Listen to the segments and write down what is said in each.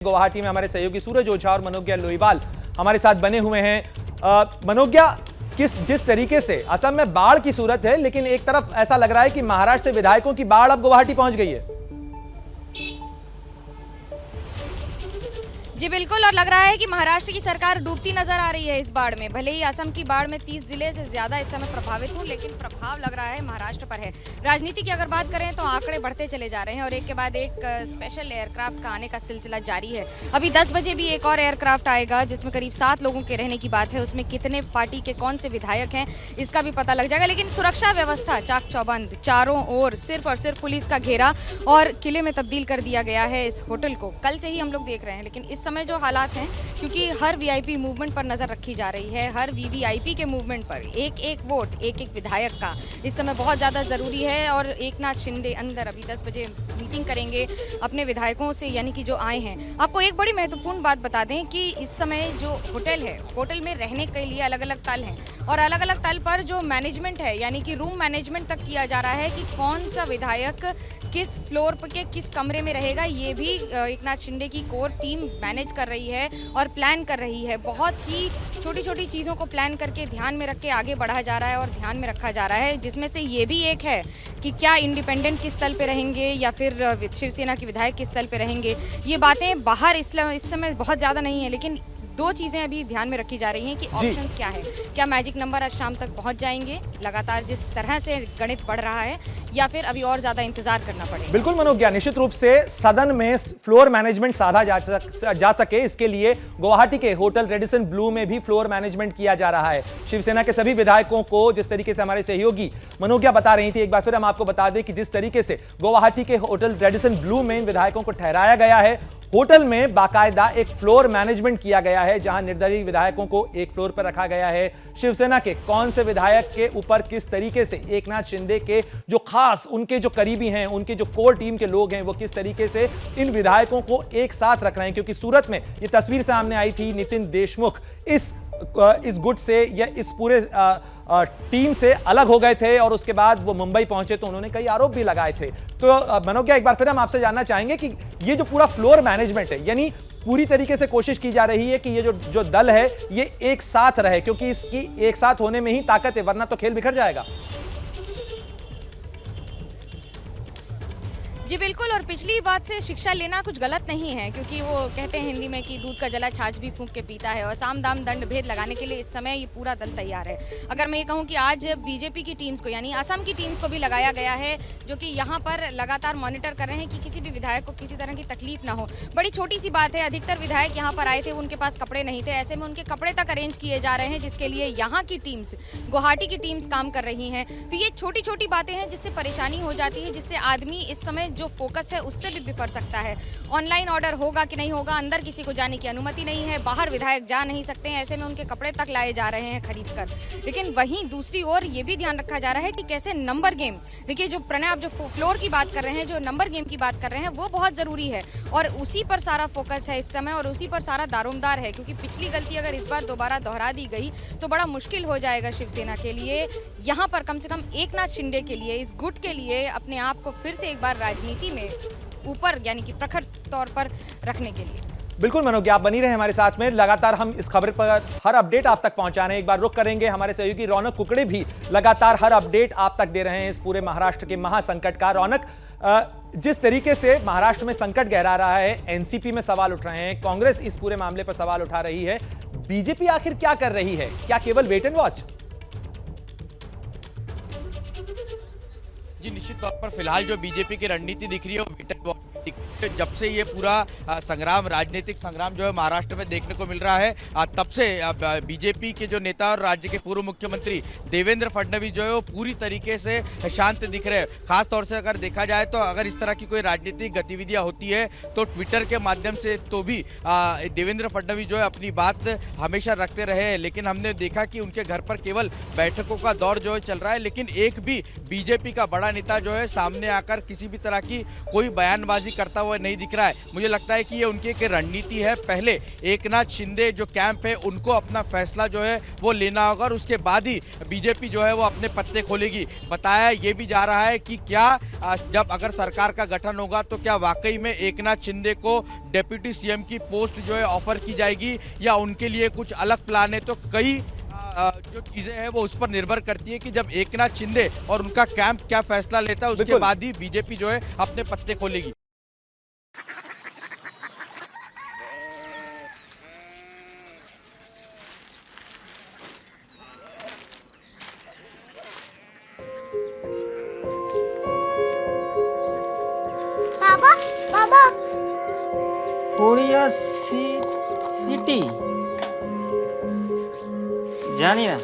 गुवाहाटी में हमारे सहयोगी सूरज ओझा और मनोज्ञा लोईवाल हमारे साथ बने हुए हैं। मनोज्ञा, जिस तरीके से असम में बाढ़ की सूरत है, लेकिन एक तरफ ऐसा लग रहा है कि महाराष्ट्र से विधायकों की बाढ़ अब गुवाहाटी पहुंच गई है। जी बिल्कुल, और लग रहा है कि महाराष्ट्र की सरकार डूबती नजर आ रही है इस बाढ़ में। भले ही असम की बाढ़ में 30 जिले से ज्यादा इस समय प्रभावित हूँ, लेकिन प्रभाव लग रहा है महाराष्ट्र पर है। राजनीति की अगर बात करें तो आंकड़े बढ़ते चले जा रहे हैं और एक के बाद एक स्पेशल एयरक्राफ्ट का आने का सिलसिला जारी है। अभी 10 बजे भी एक और एयरक्राफ्ट आएगा जिसमें करीब 7 लोगों के रहने की बात है। उसमें कितने पार्टी के कौन से विधायक हैं इसका भी पता लग जाएगा। लेकिन सुरक्षा व्यवस्था चाक चौबंद, चारों ओर सिर्फ और सिर्फ पुलिस का घेरा और किले में तब्दील कर दिया गया है इस होटल को। कल से ही हम लोग देख रहे हैं, लेकिन इस समय जो हालात हैं, क्योंकि हर वीआईपी मूवमेंट पर नजर रखी जा रही है, हर वीवीआईपी के मूवमेंट पर एक एक वोट, एक एक विधायक का इस समय बहुत ज़्यादा ज़रूरी है। और एकनाथ शिंदे अंदर अभी 10 बजे मीटिंग करेंगे अपने विधायकों से, यानी कि जो आए हैं। आपको एक बड़ी महत्वपूर्ण बात बता दें कि इस समय जो होटल है, होटल में रहने के लिए अलग अलग तल हैं और अलग अलग तल पर जो मैनेजमेंट है, यानी कि रूम मैनेजमेंट तक किया जा रहा है कि कौन सा विधायक किस फ्लोर पर के किस कमरे में रहेगा, ये भी एकनाथ शिंदे की कोर टीम मैनेज कर रही है और प्लान कर रही है। बहुत ही छोटी छोटी चीज़ों को प्लान करके ध्यान में रख के आगे बढ़ा जा रहा है और ध्यान में रखा जा रहा है, जिसमें से ये भी एक है कि क्या इंडिपेंडेंट किस तल पे रहेंगे या फिर शिवसेना के विधायक किस तल पे रहेंगे। ये बातें बाहर इस समय बहुत ज़्यादा नहीं है, लेकिन दो चीजें अभी ध्यान में रखी जा रही हैं कि ऑप्शंस क्या है। क्या मैजिक नंबर आज शाम तक पहुंच जाएंगे लगातार जिस तरह से गणित बढ़ रहा है, या फिर अभी और ज्यादा इंतजार करना पड़ेगा। बिल्कुल मनोज्ञा, निश्चित रूप से सदन में फ्लोर मैनेजमेंट साधा जा सके, इसके लिए गुवाहाटी के होटल रेडिसन ब्लू में भी फ्लोर मैनेजमेंट किया जा रहा है। शिवसेना के सभी विधायकों को, जिस तरीके से हमारे सहयोगी मनोज्ञा बता रही थी, एक बार फिर हम आपको बता दें कि जिस तरीके से गुवाहाटी के होटल रेडिसन ब्लू में इन विधायकों को ठहराया गया है, होटल में बाकायदा एक फ्लोर मैनेजमेंट किया गया है, जहां निर्दलीय विधायकों को एक फ्लोर पर रखा गया है। शिवसेना के कौन से विधायक के ऊपर किस तरीके से एकनाथ शिंदे के जो खास उनके जो करीबी हैं, उनके जो कोर टीम के लोग हैं, वो किस तरीके से इन विधायकों को एक साथ रख रहे हैं। क्योंकि सूरत में ये तस्वीर सामने आई थी, नितिन देशमुख इस गुट से या इस पूरे टीम से अलग हो गए थे और उसके बाद वो मुंबई पहुंचे तो उन्होंने कई आरोप भी लगाए थे। तो मनोज्ञा, एक बार फिर हम आपसे जानना चाहेंगे कि ये जो पूरा फ्लोर मैनेजमेंट है, यानी पूरी तरीके से कोशिश की जा रही है कि ये जो दल है ये एक साथ रहे, क्योंकि इसकी एक साथ होने में ही ताकत है, वरना तो खेल बिखर जाएगा। जी बिल्कुल, और पिछली बात से शिक्षा लेना कुछ गलत नहीं है, क्योंकि वो कहते हैं हिंदी में कि दूध का जला छाछ भी फूंक के पीता है, और साम दाम दंड भेद लगाने के लिए इस समय ये पूरा दल तैयार है। अगर मैं ये कहूँ कि आज बीजेपी की टीम्स को, यानी असम की टीम्स को भी लगाया गया है, जो कि यहाँ पर लगातार मॉनिटर कर रहे हैं कि किसी भी विधायक को किसी तरह की तकलीफ ना हो। बड़ी छोटी सी बात है, अधिकतर विधायक यहाँ पर आए थे, उनके पास कपड़े नहीं थे, ऐसे में उनके कपड़े तक अरेंज किए जा रहे हैं, जिसके लिए यहाँ की टीम्स, गुवाहाटी की टीम्स काम कर रही हैं। तो ये छोटी छोटी बातें हैं जिससे परेशानी हो जाती है, जिससे आदमी इस समय जो फोकस है उससे भी बिफर सकता है। ऑनलाइन ऑर्डर होगा कि नहीं होगा, अंदर किसी को जाने की अनुमति नहीं है, बाहर विधायक जा नहीं सकते हैं, ऐसे में उनके कपड़े तक लाए जा रहे हैं खरीद कर। लेकिन वहीं दूसरी ओर ये भी ध्यान रखा जा रहा है कि कैसे नंबर गेम, देखिए जो प्रणय आप जो फ्लोर की बात कर रहे हैं, जो नंबर गेम की बात कर रहे हैं, वो बहुत जरूरी है और उसी पर सारा फोकस है इस समय और उसी पर सारा दारोमदार है। क्योंकि पिछली गलती अगर इस बार दोबारा दोहरा दी गई तो बड़ा मुश्किल हो जाएगा शिवसेना के लिए, यहाँ पर कम से कम एकनाथ शिंदे के लिए, इस गुट के लिए अपने आप को फिर से एक बार राजनीति में ऊपर, यानी कि प्रखर तौर पर रखने के लिए। बिल्कुल मनोज्ञा, आप बनी रहे हमारे साथ में, लगातार हम इस खबर पर हर अपडेट आप तक पहुंचा रहे हैं। एक बार रुक करेंगे, हमारे सहयोगी रौनक कुकड़े भी लगातार हर अपडेट आप तक दे रहे हैं इस पूरे महाराष्ट्र के महासंकट का। रौनक, जिस तरीके से महाराष्ट्र में संकट गहरा रहा है, एनसीपी में सवाल उठ रहे हैं, कांग्रेस इस पूरे मामले पर सवाल उठा रही है, बीजेपी आखिर क्या कर रही है? क्या केवल वेट एंड वॉच? जी निश्चित तौर पर फिलहाल जो बीजेपी की रणनीति दिख रही है वो वेट एंड वॉच दिख रही है। जब से ये पूरा संग्राम, राजनीतिक संग्राम जो है महाराष्ट्र में देखने को मिल रहा है, तब से बीजेपी के जो नेता और राज्य के पूर्व मुख्यमंत्री देवेंद्र फडणवीस जो है वो पूरी तरीके से शांत दिख रहे हैं। खास तौर से अगर देखा जाए तो अगर इस तरह की कोई राजनीतिक गतिविधियां होती है तो ट्विटर के माध्यम से तो भी देवेंद्र फडणवीस जो है अपनी बात हमेशा रखते रहे हैं, लेकिन हमने देखा कि उनके घर पर केवल बैठकों का दौर जो है चल रहा है, लेकिन एक भी बीजेपी का बड़ा नेता जो है सामने आकर किसी भी तरह की कोई बयानबाजी करता हुआ वो नहीं दिख रहा है। मुझे लगता है कि ये उनकी एक रणनीति है। पहले एकनाथ शिंदे जो कैंप है उनको अपना फैसला जो है वो लेना होगा और उसके बाद ही बीजेपी जो है वो अपने पत्ते खोलेगी। बताया ये भी जा रहा है कि क्या जब अगर सरकार का गठन होगा तो क्या वाकई में एकनाथ शिंदे को डिप्टी सीएम की पोस्ट जो है ऑफर की जाएगी या उनके लिए कुछ अलग प्लान है। तो कई जो चीजें हैं वो उस पर निर्भर करती है कि जब एकनाथ शिंदे और उनका कैंप क्या फैसला लेता है उसके बाद ही बीजेपी जो है अपने पत्ते खोलेगी। बाबा बाबा कोरिया सिटी জানি না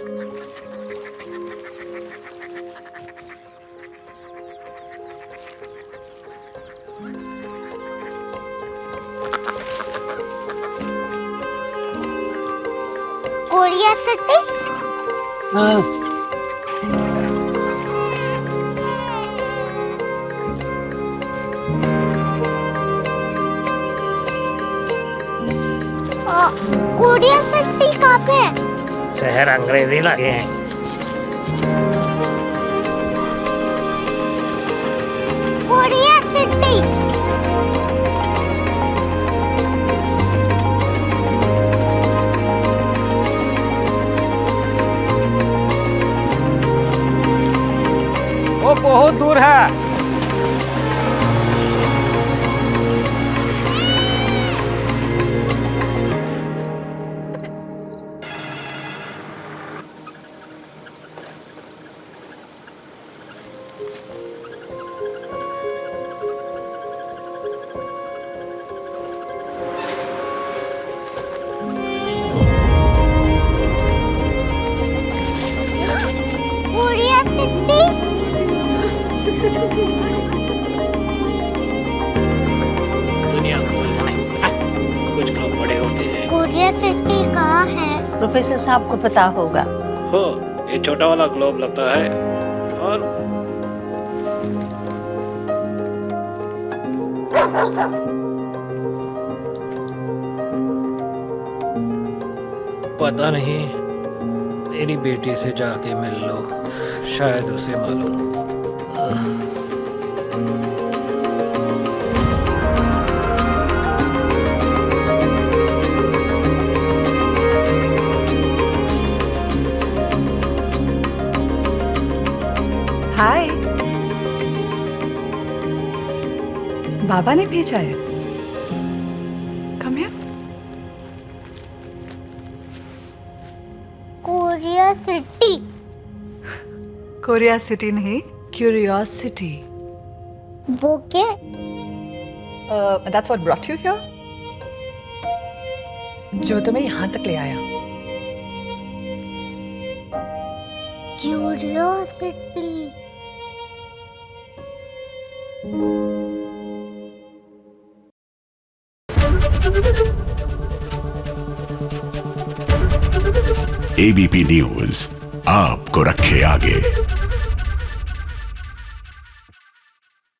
कोरिया सिटी कोरिया सिटी कहाँ पे है? शहर अंग्रेजी लगे हैं। कोरिया सिटी वो बहुत दूर है। कोरिया सिटी दुनिया को कुछ लोग बड़े होते हैं। कोरिया सिटी कहाँ है? प्रोफेसर साहब को पता होगा। हो ये छोटा वाला ग्लोब लगता है और पता नहीं, मेरी बेटी से जाके मिल लो, शायद उसे मालूम हो। हाय, बाबा ने भेजा है। Come here. Korea city Korea city नहीं, क्यूरियोसिटी। वो क्या? That's what brought you here, जो तुम्हें यहाँ तक ले आया। क्यूरियोसिटी एबीपी न्यूज आपको रखे आगे।